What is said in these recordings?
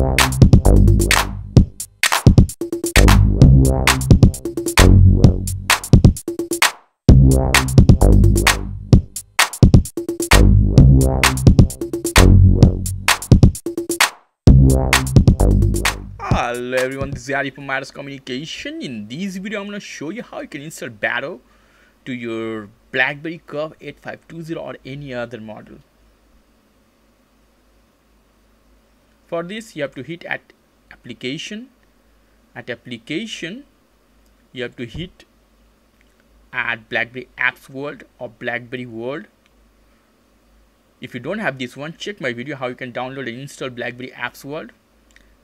Hello everyone, this is Ari from Communication. In this video, I'm going to show you how you can install Badoo to your BlackBerry Curve 8520 or any other model. For this, you have to hit at application. At application, you have to hit at BlackBerry Apps World or BlackBerry World. If you don't have this one, check my video how you can download and install BlackBerry Apps World.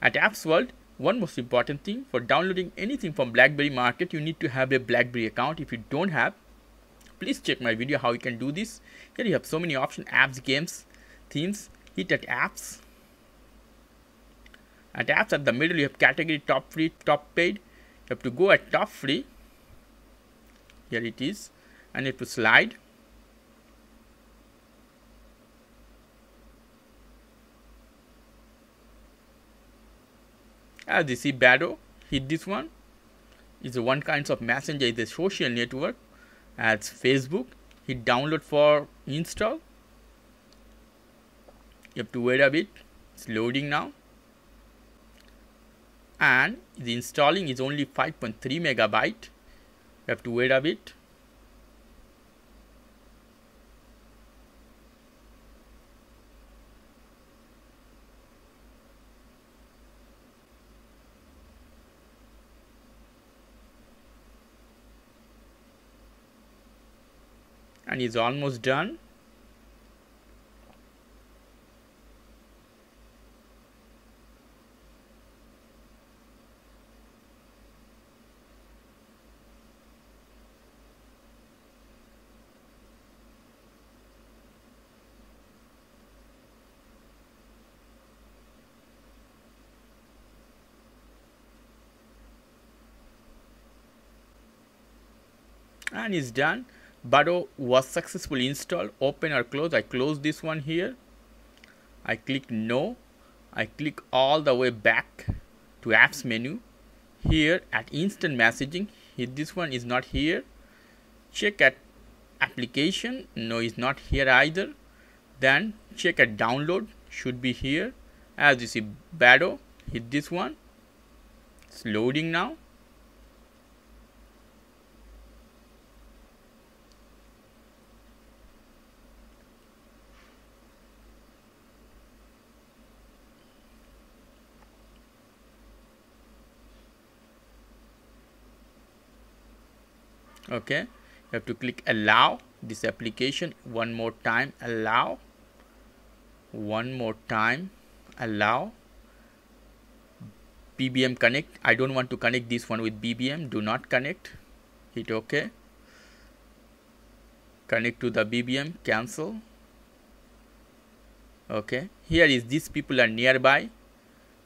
At Apps World, one most important thing for downloading anything from BlackBerry market, you need to have a BlackBerry account. If you don't have, please check my video how you can do this. Here you have so many options: apps, games, themes. Hit at apps. At apps, at the middle you have category top free, top paid. You have to go at top free. Here it is, and you have to slide. As you see, Badoo, hit this one. It's a one kind of messenger, it's a social network. As Facebook, hit download for install. You have to wait a bit. It's loading now. And the installing is only 5.3 megabyte. You have to wait a bit. And it's almost done. And it's done. Badoo was successfully installed. Open or close. I close this one here. I click no. I click all the way back to apps menu. Here at instant messaging, hit this one, is not here. Check at application. No, it's not here either. Then check at download. Should be here. As you see, Badoo, hit this one. It's loading now. Okay, you have to click allow this application one more time. Allow one more time. Allow BBM connect. I don't want to connect this one with BBM. Do not connect. Hit OK. Connect to the BBM. Cancel. Okay, here is these people are nearby.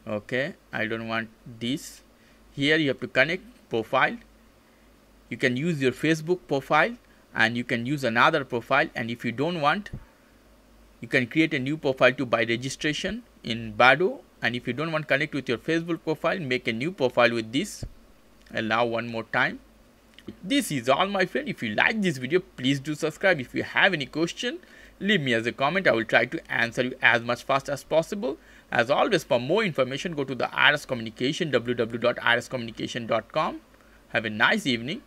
Okay, I don't want this. Here you have to connect profile. You can use your Facebook profile and you can use another profile, and if you don't want, you can create a new profile to by registration in Badoo, and if you don't want to connect with your Facebook profile, make a new profile with this. Allow one more time. This is all, my friend. If you like this video, please do subscribe. If you have any question, leave me as a comment. I will try to answer you as much fast as possible. As always, for more information, go to the IRS Communication, www.irscommunication.com. Have a nice evening.